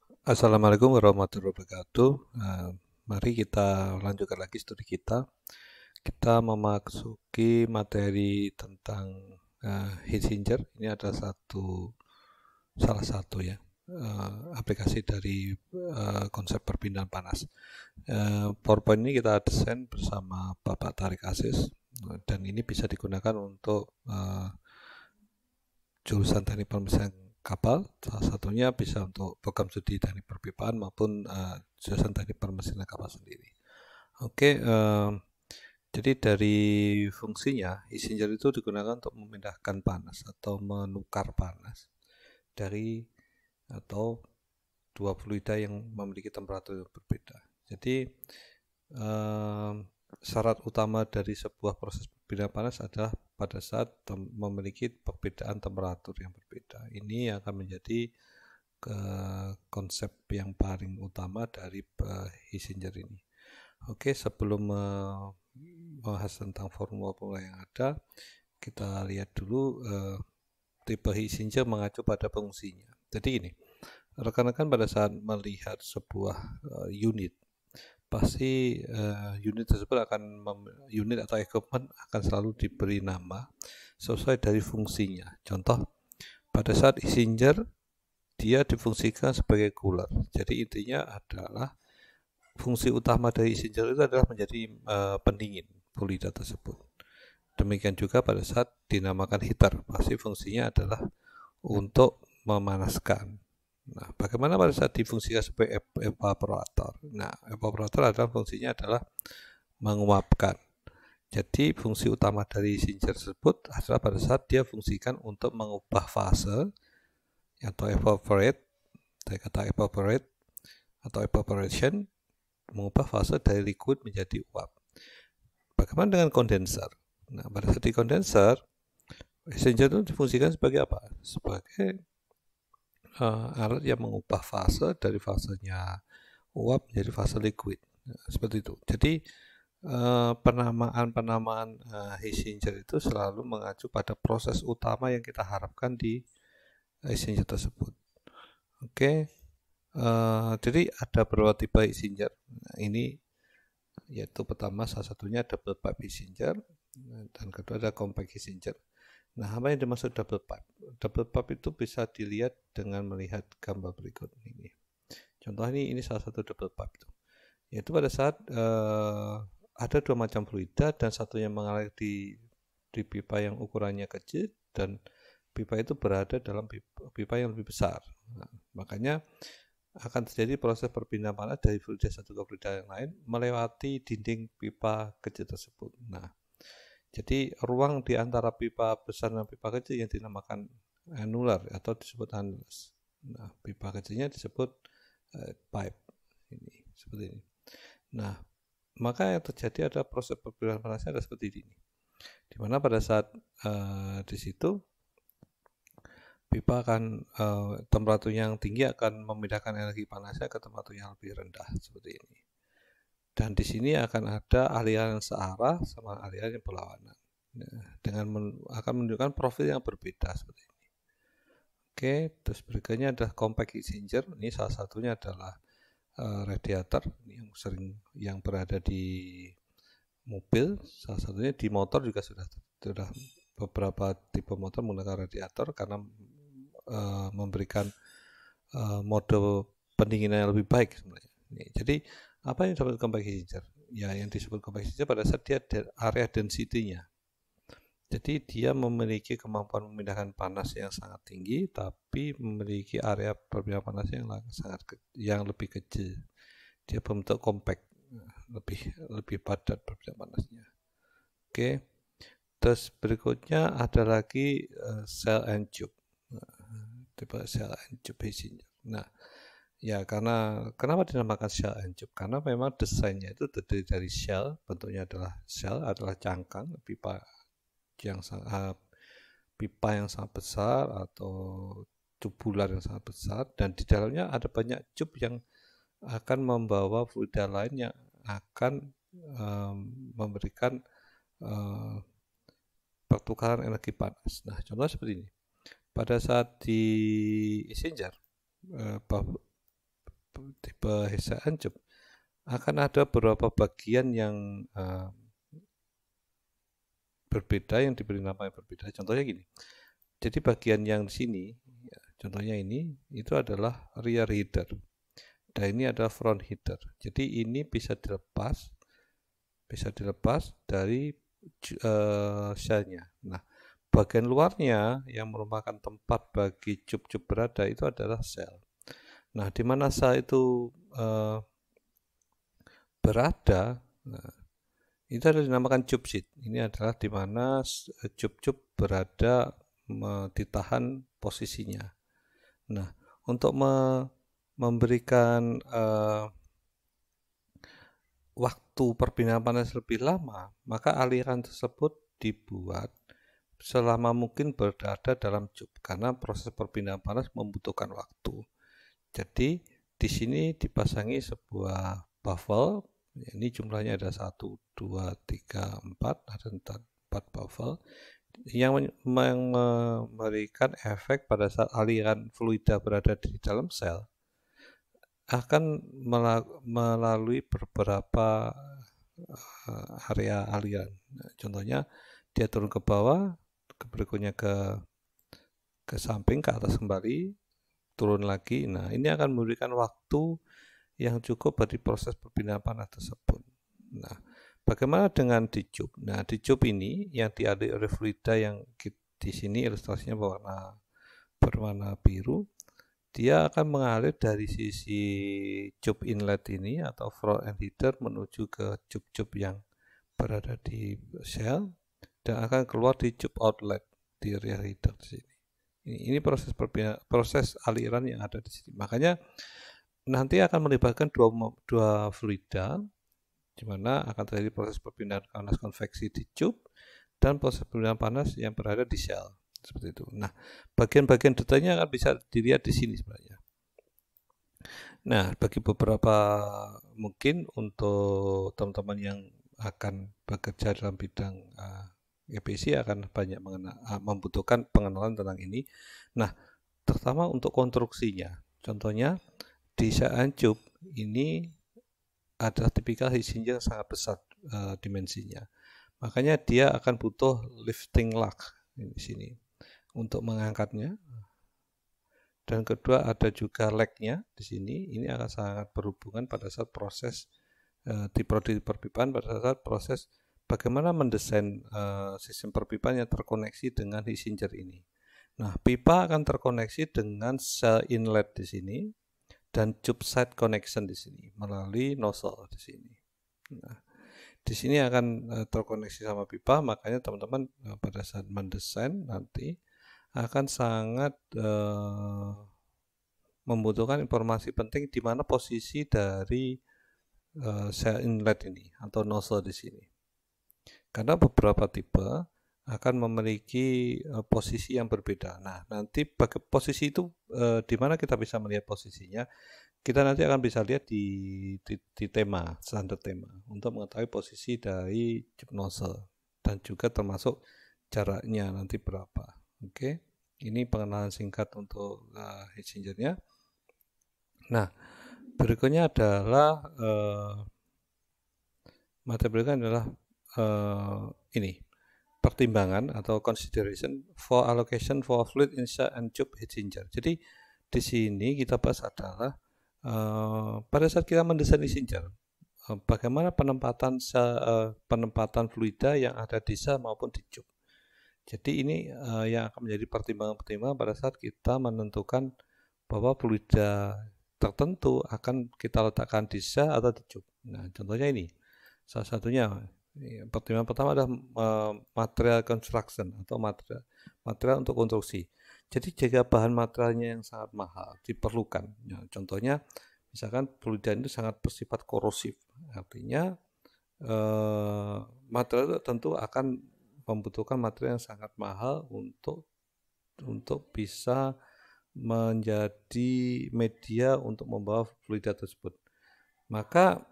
Assalamualaikum warahmatullahi wabarakatuh. Mari kita lanjutkan lagi studi kita. Kita memasuki materi tentang heat exchanger. Ini adalah salah satu ya aplikasi dari konsep perpindahan panas. PowerPoint ini kita desain bersama Bapak Tarik Asis, dan ini bisa digunakan untuk jurusan teknik permesin kapal. Salah satunya bisa untuk program studi teknik perpipaan maupun jurusan teknik permesinan kapal sendiri. Oke, jadi dari fungsinya, heat exchanger itu digunakan untuk memindahkan panas atau menukar panas dari atau dua fluida yang memiliki temperatur yang berbeda. Jadi syarat utama dari sebuah proses perpindahan panas adalah pada saat memiliki perbedaan temperatur yang berbeda. Ini akan menjadi konsep yang paling utama dari heat exchanger ini. Oke, sebelum membahas tentang formula-formula yang ada, kita lihat dulu tipe heat exchanger mengacu pada fungsinya. Jadi ini, rekan-rekan pada saat melihat sebuah unit, pasti unit tersebut unit atau equipment akan selalu diberi nama sesuai dari fungsinya. Contoh, pada saat heat exchanger dia difungsikan sebagai cooler. Jadi intinya adalah fungsi utama dari heat exchanger itu adalah menjadi pendingin fluida tersebut. Demikian juga pada saat dinamakan heater, pasti fungsinya adalah untuk memanaskan. Nah, bagaimana pada saat difungsikan sebagai evaporator? Nah, evaporator adalah fungsinya adalah menguapkan. Jadi fungsi utama dari exchanger tersebut adalah pada saat dia fungsikan untuk mengubah fase atau evaporate, dari kata evaporate atau evaporation, mengubah fase dari liquid menjadi uap. Bagaimana dengan kondenser? Nah, pada saat di kondenser, exchanger itu difungsikan sebagai apa? Sebagai alat yang mengubah fase dari fasenya uap menjadi fase liquid. Nah, seperti itu. Jadi penamaan heat exchanger itu selalu mengacu pada proses utama yang kita harapkan di exchanger tersebut. Oke, jadi ada beberapa tipe heat exchanger. Nah, ini yaitu pertama salah satunya double pipe heat exchanger, dan kedua ada compact heat exchanger. Nah, apa yang dimaksud double pipe? Double pipe itu bisa dilihat dengan melihat gambar berikut ini. Contoh ini salah satu double pipe itu. Yaitu pada saat ada dua macam fluida dan satunya mengalir di pipa yang ukurannya kecil dan pipa itu berada dalam pipa yang lebih besar. Nah, makanya akan terjadi proses perpindahan panas dari fluida satu ke fluida yang lain melewati dinding pipa kecil tersebut. Nah, jadi ruang di antara pipa besar dan pipa kecil yang dinamakan annular atau disebut annulus. Nah, pipa kecilnya disebut pipe. Ini seperti ini. Nah, maka yang terjadi adalah proses perpindahan panasnya ada seperti ini. Di mana pada saat di situ pipa akan temperatur yang tinggi akan memindahkan energi panasnya ke temperatur yang lebih rendah seperti ini. Dan di sini akan ada aliran searah sama aliran yang berlawanan. Dengan akan menunjukkan profil yang berbeda seperti ini. Oke, terus berikutnya adalah compact heat exchanger. Ini salah satunya adalah radiator yang berada di mobil. Salah satunya di motor juga sudah beberapa tipe motor menggunakan radiator karena memberikan mode pendinginan yang lebih baik sebenarnya. Jadi apa yang disebut compact heat exchanger? Ya, yang disebut compact heat exchanger pada saat dia area density-nya. Jadi dia memiliki kemampuan memindahkan panas yang sangat tinggi, tapi memiliki area perpindahan panas yang lebih kecil. Dia berbentuk compact, lebih padat perpindahan panasnya. Oke. Terus berikutnya ada lagi cell and tube. Tipe cell and tube heat exchanger. Nah, ya karena kenapa dinamakan shell and tube? Karena memang desainnya itu terdiri dari shell, bentuknya adalah cangkang pipa yang sangat besar atau tubular yang sangat besar, dan di dalamnya ada banyak tube yang akan membawa fluida lain yang akan memberikan pertukaran energi panas. Nah, contoh seperti ini. Pada saat di exchanger, HC Ancup akan ada beberapa bagian yang berbeda, yang diberi nama yang berbeda. Contohnya gini. Jadi bagian yang di sini, ya, contohnya ini, itu adalah rear header. Dan ini adalah front header. Jadi ini bisa dilepas dari shellnya. Nah, bagian luarnya yang merupakan tempat bagi cup-cup berada itu adalah shell. Nah, di mana shell itu berada, nah, itu adalah dinamakan cup seat. Ini adalah di mana cup-cup berada ditahan posisinya. Nah, untuk memberikan waktu perbinaan panas lebih lama, maka aliran tersebut dibuat selama mungkin berada dalam cup karena proses perbinaan panas membutuhkan waktu. Jadi di sini dipasangi sebuah baffle. Ini jumlahnya ada 1, 2, 3, 4, ada 4 baffle yang memberikan efek pada saat aliran fluida berada di dalam sel akan melalui beberapa area aliran. Nah, contohnya dia turun ke bawah, berikutnya ke samping, ke atas kembali, turun lagi. Nah, ini akan memberikan waktu yang cukup bagi proses perbinaan panas tersebut. Nah, bagaimana dengan di cup? Nah, di cup ini yang dialiri oleh fluida yang di sini ilustrasinya berwarna biru, dia akan mengalir dari sisi cup inlet ini atau front end header menuju ke cup-cup yang berada di shell dan akan keluar di cup outlet di rear header di sini. Ini proses aliran yang ada di sini. Makanya nanti akan melibatkan dua fluida, di mana akan terjadi proses perpindahan panas konveksi di cup dan proses perpindahan panas yang berada di shell. Seperti itu. Nah, bagian-bagian detailnya akan bisa dilihat di sini sebenarnya. Nah, bagi beberapa mungkin untuk teman-teman yang akan bekerja dalam bidang EPC akan banyak membutuhkan pengenalan tentang ini. Nah, terutama untuk konstruksinya. Contohnya di Ancup ini adalah tipikal heat exchanger yang sangat besar dimensinya. Makanya dia akan butuh lifting lug di sini untuk mengangkatnya. Dan kedua ada juga leg-nya di sini. Ini akan sangat berhubungan pada saat proses di perpipaan, pada saat proses bagaimana mendesain sistem perpipaan yang terkoneksi dengan heat exchanger ini. Nah, pipa akan terkoneksi dengan cell inlet di sini dan tube side connection di sini melalui nozzle di sini. Nah, di sini akan terkoneksi sama pipa, makanya teman-teman pada saat mendesain nanti akan sangat membutuhkan informasi penting di mana posisi dari cell inlet ini atau nozzle di sini. Karena beberapa tipe akan memiliki posisi yang berbeda. Nah, nanti posisi itu di mana kita bisa melihat posisinya, kita nanti akan bisa lihat di tema, standar tema, untuk mengetahui posisi dari chip nozzle dan juga termasuk jaraknya nanti berapa. Oke, ini pengenalan singkat untuk heat exchanger-nya. Nah, berikutnya adalah materi berikutnya adalah ini. Pertimbangan atau consideration for allocation for fluid insert and tube heat exchanger. Jadi di sini kita bahas adalah pada saat kita mendesain heat exchanger, bagaimana penempatan fluida yang ada di sel maupun di tube. Jadi ini yang akan menjadi pertimbangan-pertimbangan pada saat kita menentukan bahwa fluida tertentu akan kita letakkan di sel atau di tube. Nah, contohnya ini. Salah satunya pertimbangan pertama adalah material construction atau material untuk konstruksi. Jadi jika bahan materialnya yang sangat mahal diperlukan, ya, contohnya misalkan fluida itu sangat bersifat korosif, artinya material itu tentu akan membutuhkan material yang sangat mahal untuk bisa menjadi media untuk membawa fluida tersebut. Maka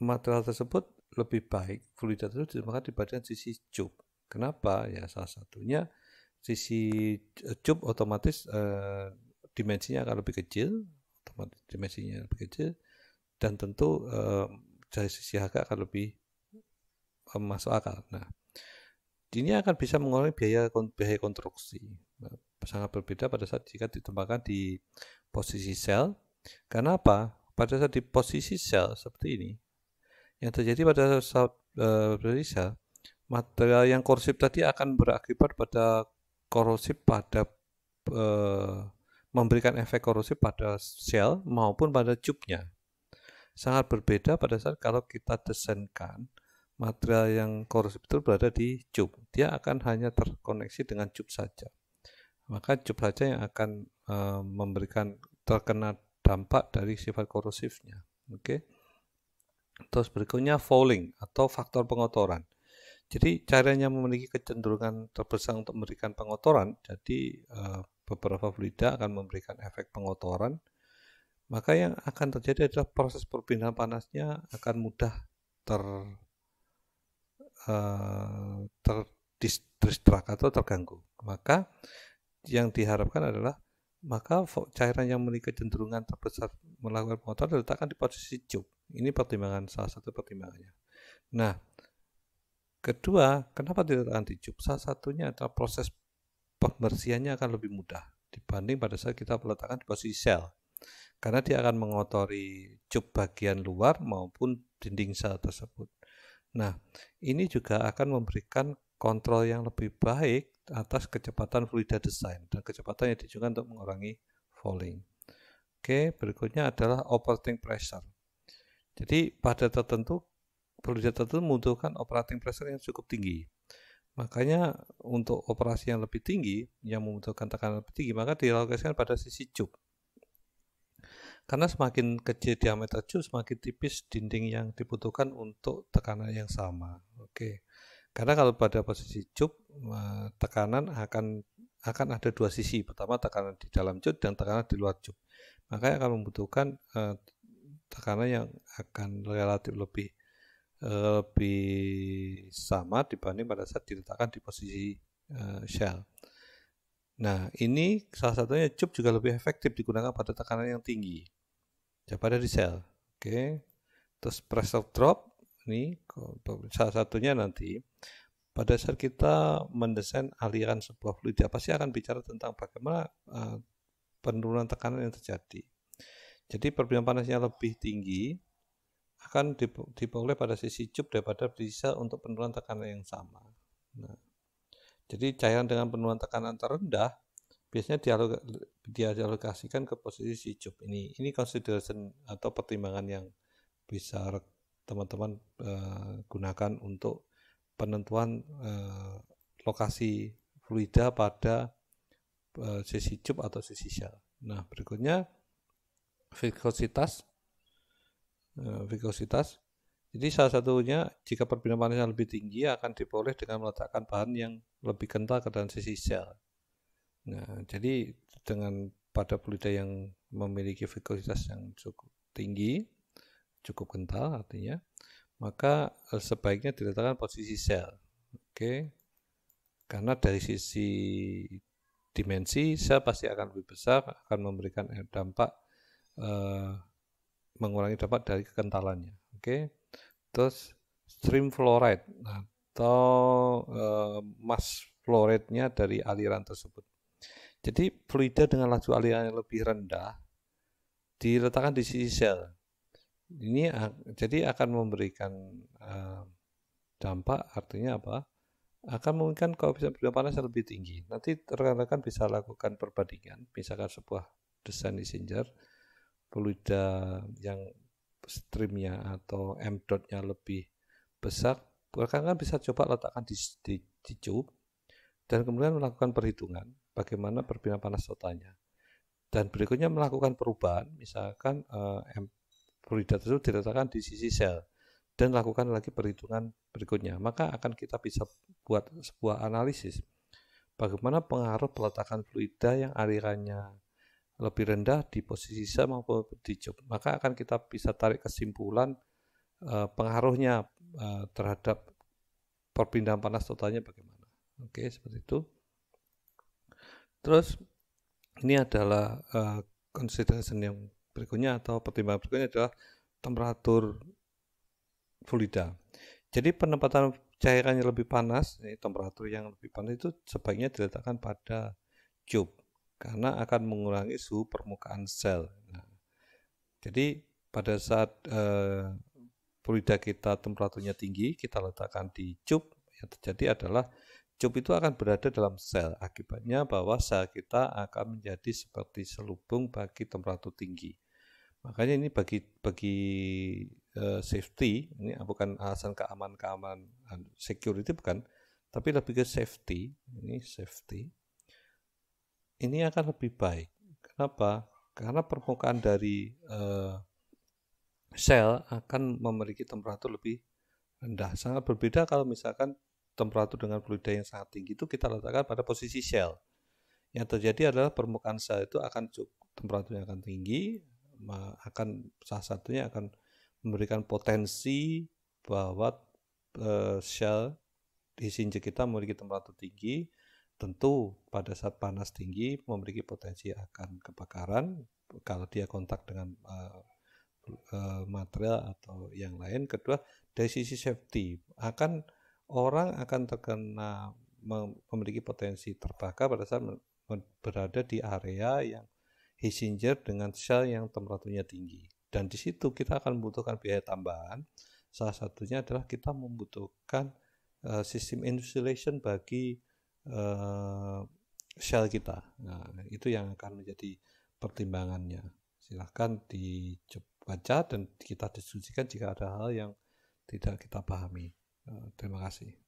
material tersebut lebih baik fluida tersebut ditempatkan di bagian sisi tube. Kenapa? Ya salah satunya sisi tube otomatis dimensinya akan lebih kecil, dan tentu dari sisi harga akan lebih masuk akal. Nah, ini akan bisa mengurangi biaya konstruksi. Nah, sangat berbeda pada saat jika ditempatkan di posisi sel. Karena apa? Pada saat di posisi sel seperti ini, yang terjadi pada saat sel, material yang korosif tadi akan berakibat pada korosif pada memberikan efek korosif pada sel maupun pada tube-nya. Sangat berbeda pada saat kalau kita desainkan material yang korosif itu berada di tube. Dia akan hanya terkoneksi dengan tube saja. Maka tube saja yang akan memberikan terkena dampak dari sifat korosifnya. Oke. Terus berikutnya fouling atau faktor pengotoran. Jadi cairan yang memiliki kecenderungan terbesar untuk memberikan pengotoran, jadi beberapa fluida akan memberikan efek pengotoran, maka yang akan terjadi adalah proses perpindahan panasnya akan mudah terdistract atau terganggu. Maka yang diharapkan adalah maka cairan yang memiliki kecenderungan terbesar melakukan pengotoran diletakkan di posisi tube. Ini salah satu pertimbangannya. Nah, kedua, kenapa diletakkan di tube? Salah satunya adalah proses pembersihannya akan lebih mudah dibanding pada saat kita meletakkan di posisi sel. Karena dia akan mengotori tube bagian luar maupun dinding sel tersebut. Nah, ini juga akan memberikan kontrol yang lebih baik atas kecepatan fluida desain dan kecepatan yang ditujukan untuk mengurangi fouling. Oke, berikutnya adalah operating pressure. Jadi pada fluida tertentu membutuhkan operating pressure yang cukup tinggi. Makanya untuk operasi yang lebih tinggi, yang membutuhkan tekanan lebih tinggi, maka dialokasikan pada sisi tube. Karena semakin kecil diameter tube, semakin tipis dinding yang dibutuhkan untuk tekanan yang sama. Oke. Karena kalau pada posisi tube, tekanan akan ada dua sisi. Pertama tekanan di dalam tube dan tekanan di luar tube. Makanya akan membutuhkan tekanan yang akan relatif lebih sama dibanding pada saat diletakkan di posisi shell. Nah, ini salah satunya tube juga lebih efektif digunakan pada tekanan yang tinggi daripada di sel. Oke. Terus pressure drop ini salah satunya nanti pada saat kita mendesain aliran sebuah fluida pasti akan bicara tentang bagaimana penurunan tekanan yang terjadi. Jadi perbedaan panasnya lebih tinggi akan diperoleh pada sisi tube daripada di sel untuk penurunan tekanan yang sama. Nah, jadi cairan dengan penurunan tekanan terendah biasanya dialokasikan ke posisi tube ini. Ini consideration atau pertimbangan yang bisa teman-teman gunakan untuk penentuan lokasi fluida pada sisi tube atau sisi shell. Nah, berikutnya viscositas. Jadi salah satunya jika perbedaan panasnya lebih tinggi akan diperoleh dengan meletakkan bahan yang lebih kental ke dalam sisi sel. Nah, jadi dengan pada fluida yang memiliki viscositas yang cukup tinggi, cukup kental artinya, maka sebaiknya diletakkan posisi sel. Oke. Karena dari sisi dimensi sel pasti akan lebih besar, akan memberikan dampak mengurangi dampak dari kekentalannya. Oke. Terus stream flow rate atau mass flow rate-nya dari aliran tersebut. Jadi fluida dengan laju aliran yang lebih rendah diletakkan di sisi sel. Ini jadi akan memberikan dampak, artinya apa? Akan memungkinkan koefisien perbedaan panas yang lebih tinggi. Nanti rekan-rekan bisa lakukan perbandingan, misalkan sebuah desain Ischinger, fluida yang streamnya atau m dotnya lebih besar, rekan-rekan bisa coba letakkan di tube dan kemudian melakukan perhitungan bagaimana perbedaan panas totalnya. Dan berikutnya melakukan perubahan, misalkan fluida tersebut diletakkan di sisi sel dan lakukan lagi perhitungan berikutnya. Maka akan kita bisa buat sebuah analisis bagaimana pengaruh peletakan fluida yang alirannya lebih rendah di posisi sel maupun di tube. Maka akan kita bisa tarik kesimpulan pengaruhnya terhadap perpindahan panas totalnya bagaimana. Oke, seperti itu. Terus ini adalah consideration yang berikutnya atau pertimbangan berikutnya adalah temperatur fluida. Jadi penempatan cairan yang lebih panas, temperatur yang lebih panas itu sebaiknya diletakkan pada tube karena akan mengurangi suhu permukaan sel. Nah, jadi pada saat fluida kita temperaturnya tinggi, kita letakkan di tube, yang terjadi adalah tube itu akan berada dalam sel. Akibatnya bahwa sel kita akan menjadi seperti selubung bagi temperatur tinggi. Makanya ini bagi safety, ini bukan alasan keamanan security bukan, tapi lebih ke safety. Ini safety. Ini akan lebih baik. Kenapa? Karena permukaan dari sel akan memiliki temperatur lebih rendah. Sangat berbeda kalau misalkan temperatur dengan fluida yang sangat tinggi itu kita letakkan pada posisi sel. Yang terjadi adalah permukaan sel itu akan temperaturnya akan tinggi, salah satunya akan memberikan potensi bahwa sel di Hinge kita memiliki temperatur tinggi. Tentu pada saat panas tinggi memiliki potensi akan kebakaran kalau dia kontak dengan material atau yang lain. Kedua, dari sisi safety, orang akan terkena memiliki potensi terbakar pada saat berada di area yang Hinge dengan sel yang temperaturnya tinggi. Dan di situ kita akan membutuhkan biaya tambahan. Salah satunya adalah kita membutuhkan sistem insulation bagi sel kita. Nah, itu yang akan menjadi pertimbangannya. Silahkan dibaca dan kita diskusikan jika ada hal yang tidak kita pahami. Terima kasih.